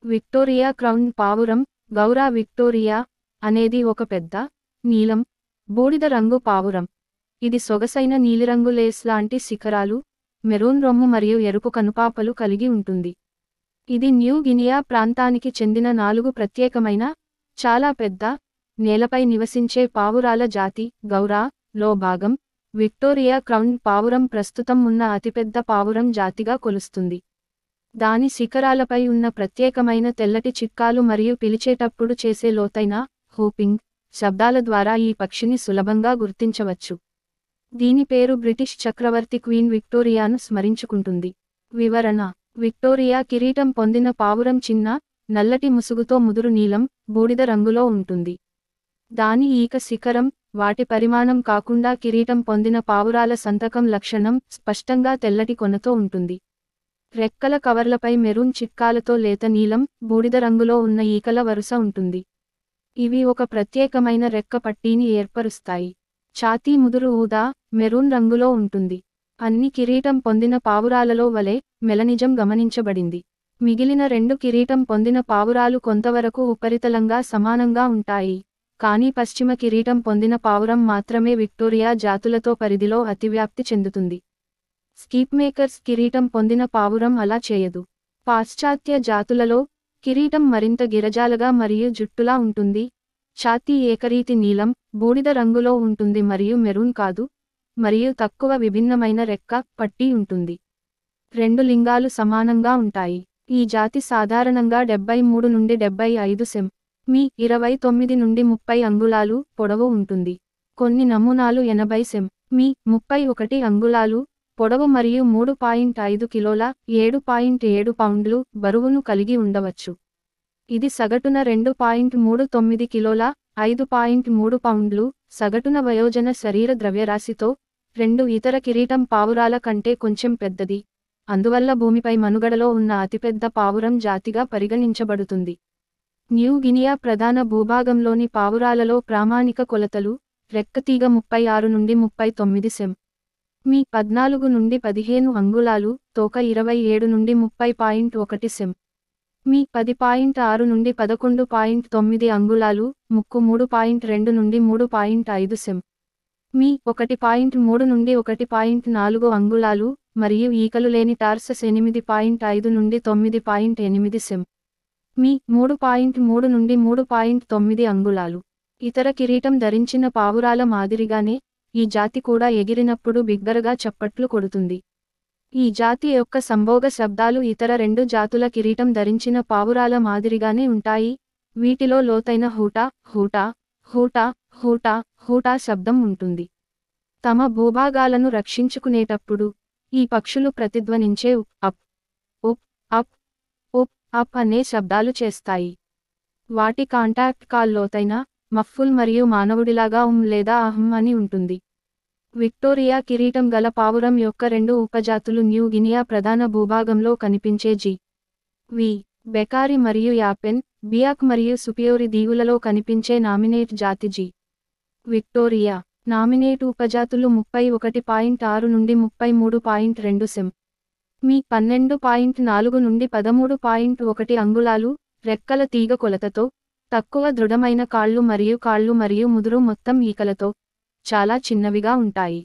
Victoria crown పావురం, Gaura Victoria అనేది ఒక పెద్ద, నీలం, బూడిద రంగు పావురం. ఇది సొగసైన నీలిరంగు లేస్ లాంటి శిఖరాలు, మెరూన్ రొమ్ము మరియు ఎరుపు కనుపాపలు కలిగి ఉంటుంది. ఇది న్యూ గినియా ప్రాంతానికి చెందిన 4 ప్రత్యేకమైన, చాలా పెద్ద, నేలపై నివసించే పావురాల జాతి. గౌరా లో భాగం, విక్టోరియా క్రౌన్ పావురం ప్రస్తుతం ఉన్న అతిపెద్ద పావురం జాతిగా కొలుస్తుంది. దాని శిఖరాలపై ఉన్న ప్రత్యేకమైన తెల్లటి చిక్కాలు మరియు పిలిచేటప్పుడు చేసే లోతైన హూపింగ్ శబ్దాల ద్వారా ఈ పక్షిని సులభంగా గుర్తించవచ్చు. దీని పేరు బ్రిటిష్ చక్రవర్తి క్వీన్ విక్టోరియాను స్మరించుకుంటుంది. వివరణ: విక్టోరియా కిరీటం పొందిన పావురం చిన్న, నల్లటి ముసుగుతో ముదురు నీలం, బూడిద రంగులో ఉంటుంది. దాని ఈక శిఖరం, వాటి పరిమాణం కాకుండా కిరీటం పొందిన పావురాల సంతకం లక్షణం స్పష్టంగా తెల్లటి కొనతో ఉంటుంది. రెక్కల కవర్లపై మెరూన్ చిక్కాలతో లేత నీలం, బూడిద రంగులో ఉన్న ఈకల వరుస ఉంటుంది. ఇవి ఒక ప్రత్యేకమైన రెక్క పట్టీని ఏర్పరుస్తాయి. ఛాతీ ముదురు ఊదా, మెరూన్ రంగులో ఉంటుంది. అన్ని కిరీటం పొందిన పావురాలలో వలె మెలనిజం గమనించబడింది. మిగిలిన 2 కిరీటం పొందిన పావురాలు కొంతవరకు ఉపరితలంగా సమానంగా ఉంటాయి, కానీ పశ్చిమ కిరీటం పొందిన పావురం మాత్రమే విక్టోరియా జాతులతో పరిధిలో అతివ్యాప్తి చెందుతుంది. స్కీప్మేకర్స్ కిరీటం పొందిన పావురం అలా చేయదు. పాశ్చాత్య జాతులలో, కిరీటం మరింత గిరజాలగా మరియు జుట్టులా ఉంటుంది. ఛాతీ ఏకరీతి నీలం, బూడిద రంగులో ఉంటుంది మరియు మెరూన్ కాదు, మరియు తక్కువ విభిన్నమైన రెక్క పట్టీ ఉంటుంది. 2 లింగాలు సమానంగా ఉంటాయి. ఈ జాతి సాధారణంగా 73 నుండి 75 సెం. మీ. 29 నుండి 30 అంగుళాలు పొడవు ఉంటుంది. కొన్ని నమూనాలు 80 సెం. మీ. 31 అంగుళాలు పొడవు మరియు 3.5 కిలోల 7.7 పౌండ్లు బరువును కలిగి ఉండవచ్చు. ఇది సగటున 2.39 కిలోల 5.3 పౌండ్లు సగటున వయోజన శరీర ద్రవ్యరాశితో 2 ఇతర కిరీటం పావురాల కంటే కొంచెం పెద్దది, అందువల్ల భూమిపై మనుగడలో ఉన్న అతిపెద్ద పావురం జాతిగా పరిగణించబడుతుంది. న్యూ గినియా ప్రధాన భూభాగంలోని పావురాలలో ప్రామాణిక కొలతలు: రెక్కతీగ 36 నుండి 39 సెం. మీ. 14 నుండి 15 అంగుళాలు, తోక 27 నుండి 30.1 సెం. మీ. 10.6 నుండి 11.9 అంగుళాలు, ముక్కు 3.2 నుండి 3.5 సెం. మీ. 1.3 నుండి 1.4 అంగుళాలు, మరియు ఈకలు లేని టార్సస్ 8.5 నుండి 9.8 సెం. మీ. 3.3 నుండి 3.9 అంగుళాలు. ఇతర కిరీటం ధరించిన పావురాల మాదిరిగానే, ఈ జాతి కూడా ఎగిరినప్పుడు బిగ్గరగా చప్పట్లు కొడుతుంది. ఈ జాతి యొక్క సంభోగ శబ్దాలు ఇతర 2 జాతుల కిరీటం ధరించిన పావురాల మాదిరిగానే ఉంటాయి. వీటిలో లోతైన హూటా హూటా హూటా హూటా హూటా శబ్దం ఉంటుంది. తమ భూభాగాలను రక్షించుకునేటప్పుడు, ఈ పక్షులు ప్రతిధ్వనించే ఉప్ అప్ ఉప్ అప్ ఉప్ అప్ అనే శబ్దాలు చేస్తాయి. వాటి కాంటాక్ట్ కాల్ లోతైన, మఫ్ఫుల్ మరియు మానవుడిలాగా లేదా అహ్మ్ అని ఉంటుంది. విక్టోరియా కిరీటం గల పావురం యొక్క 2 ఉపజాతులు న్యూ గినియా ప్రధాన భూభాగంలో కనిపించే జి. వి. బెకారి మరియు యాపెన్, బియాక్ మరియు సుపియోరి దీవులలో కనిపించే నామినేట్ జాతి జి. విక్టోరియా. నామినేట్ ఉపజాతులు 31.6 నుండి 33.2 సెం. మీ. 12.4 నుండి 13.1 అంగుళాలు, రెక్కల తీగ కొలతతో, తక్కువ దృఢమైన కాళ్ళు మరియు ముదురు మొత్తం ఈకలతో, చాలా చిన్నవిగా ఉంటాయి.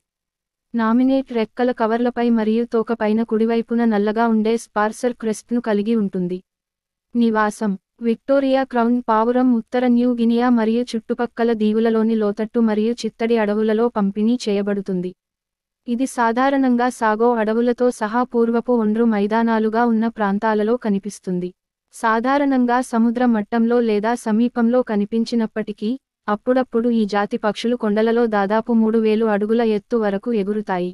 నామినేట్ రెక్కల కవర్లపై మరియు తోకపైన కుడివైపున నల్లగా ఉండే స్పార్సర్ క్రెస్ట్ను కలిగి ఉంటుంది. నివాసం: విక్టోరియా క్రౌన్ పావురం ఉత్తర న్యూ గినియా మరియు చుట్టుపక్కల దీవులలోని లోతట్టు మరియు చిత్తడి అడవులలో పంపిణీ చేయబడుతుంది. ఇది సాధారణంగా సాగో అడవులతో సహా పూర్వపు ఒండ్రు మైదానాలుగా ఉన్న ప్రాంతాలలో కనిపిస్తుంది. సాధారణంగా సముద్ర మట్టంలో లేదా సమీపంలో కనిపించినప్పటికీ, అప్పుడప్పుడు ఈ జాతి పక్షులు కొండలలో దాదాపు 3000 అడుగుల ఎత్తు వరకు ఎగురుతాయి.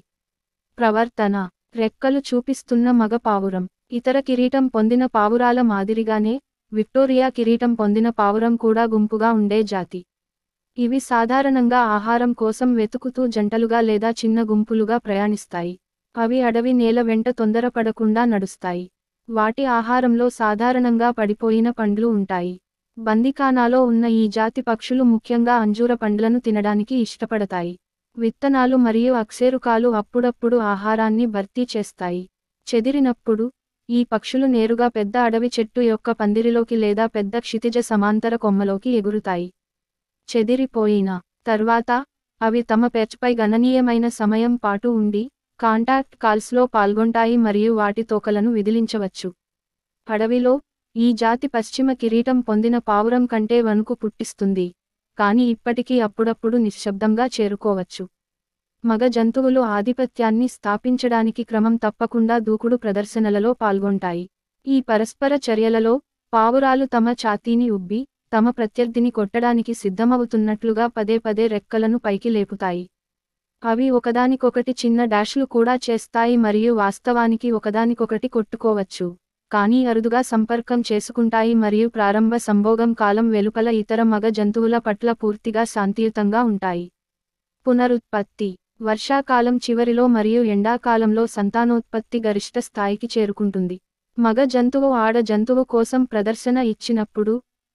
ప్రవర్తన: రెక్కలు చూపిస్తున్న మగ పావురం. ఇతర కిరీటం పొందిన పావురాల మాదిరిగానే, విక్టోరియా కిరీటం పొందిన పావురం కూడా గుంపుగా ఉండే జాతి. ఇవి సాధారణంగా ఆహారం కోసం వెతుకుతూ జంటలుగా లేదా చిన్న గుంపులుగా ప్రయాణిస్తాయి. అవి అడవి నేల వెంట తొందరపడకుండా నడుస్తాయి. వాటి ఆహారంలో సాధారణంగా పడిపోయిన పండ్లు ఉంటాయి. బందిఖానాలో ఉన్న ఈ జాతి పక్షులు ముఖ్యంగా అంజూర పండ్లను తినడానికి ఇష్టపడతాయి. విత్తనాలు మరియు అక్సేరుకాలు అప్పుడప్పుడు ఆహారాన్ని భర్తీ చేస్తాయి. చెదిరినప్పుడు, ఈ పక్షులు నేరుగా పెద్ద అడవి చెట్టు యొక్క పందిరిలోకి లేదా పెద్ద క్షితిజ సమాంతర కొమ్మలోకి ఎగురుతాయి. చెదిరిపోయిన తర్వాత అవి తమ పెర్చ్పై గణనీయమైన సమయం పాటు ఉండి కాంటాక్ట్ కాల్స్లో పాల్గొంటాయి మరియు వాటి తోకలను విదిలించవచ్చు. అడవిలో ఈ జాతి పశ్చిమ కిరీటం పొందిన పావురం కంటే వణుకు పుట్టిస్తుంది, కానీ ఇప్పటికీ అప్పుడప్పుడు నిశ్శబ్దంగా చేరుకోవచ్చు. మగ జంతువులు ఆధిపత్యాన్ని స్థాపించడానికి క్రమం తప్పకుండా దూకుడు ప్రదర్శనలలో పాల్గొంటాయి. ఈ పరస్పర చర్యలలో పావురాలు తమ ఛాతీని ఉబ్బి తమ ప్రత్యర్థిని కొట్టడానికి సిద్ధమవుతున్నట్లుగా పదే పదే రెక్కలను పైకి లేపుతాయి. అవి ఒకదానికొకటి చిన్న డాష్లు కూడా చేస్తాయి మరియు వాస్తవానికి ఒకదానికొకటి కొట్టుకోవచ్చు, కానీ అరుదుగా సంపర్కం చేసుకుంటాయి మరియు ప్రారంభ సంభోగం కాలం వెలుపల ఇతర మగ జంతువుల పట్ల పూర్తిగా శాంతియుతంగా ఉంటాయి. పునరుత్పత్తి వర్షాకాలం చివరిలో మరియు ఎండాకాలంలో సంతానోత్పత్తి గరిష్ట స్థాయికి చేరుకుంటుంది. మగ జంతువు ఆడ జంతువు కోసం ప్రదర్శన ఇచ్చినప్పుడు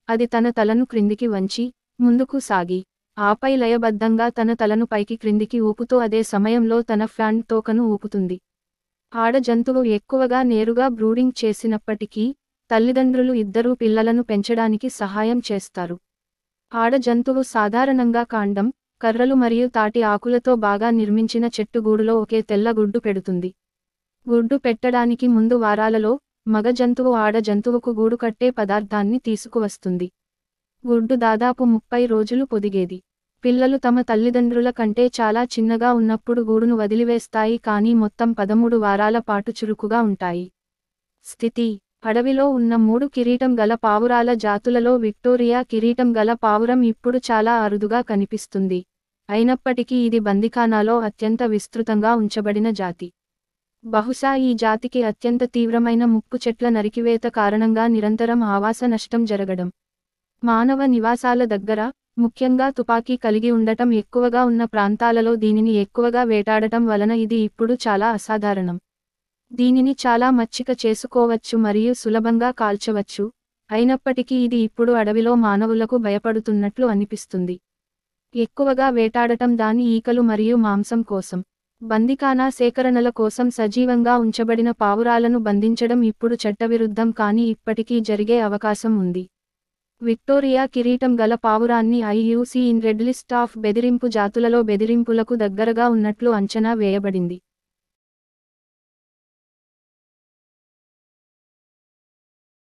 అది తన తలను క్రిందికి వంచి ముందుకు సాగి ఆపై లయబద్ధంగా తన తలను పైకి క్రిందికి ఊపుతూ అదే సమయంలో తన ఫ్యాంట్ తోకను ఊపుతుంది. ఆడ జంతువు ఎక్కువగా నేరుగా బ్రూడింగ్ చేసినప్పటికీ తల్లిదండ్రులు ఇద్దరూ పిల్లలను పెంచడానికి సహాయం చేస్తారు. ఆడ జంతువు సాధారణంగా కాండం, కర్రలు మరియు తాటి ఆకులతో బాగా నిర్మించిన చెట్టు గూడులో ఒకే తెల్ల గుడ్డు పెడుతుంది. గుడ్డు పెట్టడానికి ముందు వారాలలో మగ జంతువు ఆడ జంతువుకు గూడు కట్టే పదార్థాన్ని తీసుకువస్తుంది. గుడ్డు దాదాపు 30 రోజులు పొదిగేది. పిల్లలు తమ తల్లిదండ్రుల కంటే చాలా చిన్నగా ఉన్నప్పుడు గూడును వదిలివేస్తాయి కానీ మొత్తం 13 వారాల పాటు చురుకుగా ఉంటాయి. స్థితి అడవిలో ఉన్న 3 కిరీటం గల పావురాల జాతులలో విక్టోరియా కిరీటం గల పావురం ఇప్పుడు చాలా అరుదుగా కనిపిస్తుంది, అయినప్పటికీ ఇది బందిఖానాలో అత్యంత విస్తృతంగా ఉంచబడిన జాతి. బహుశా ఈ జాతికి అత్యంత తీవ్రమైన ముప్పు చెట్ల నరికివేత కారణంగా నిరంతరం ఆవాస నష్టం జరగడం, మానవ నివాసాల దగ్గర, ముఖ్యంగా తుపాకీ కలిగి ఉండటం ఎక్కువగా ఉన్న ప్రాంతాలలో దీనిని ఎక్కువగా వేటాడటం వలన ఇది ఇప్పుడు చాలా అసాధారణం. దీనిని చాలా మచ్చిక చేసుకోవచ్చు మరియు సులభంగా కాల్చవచ్చు, అయినప్పటికీ ఇది ఇప్పుడు అడవిలో మానవులకు భయపడుతున్నట్లు అనిపిస్తుంది. ఎక్కువగా వేటాడటం దాని ఈకలు మరియు మాంసం కోసం. బందిఖానా సేకరణల కోసం సజీవంగా ఉంచబడిన పావురాలను బంధించడం ఇప్పుడు చట్టవిరుద్ధం కానీ ఇప్పటికీ జరిగే అవకాశం ఉంది. విక్టోరియా కిరీటం గల పావురాన్ని IUCN రెడ్ లిస్ట్ ఆఫ్ బెదిరింపు జాతులలో బెదిరింపులకు దగ్గరగా ఉన్నట్లు అంచనా వేయబడింది.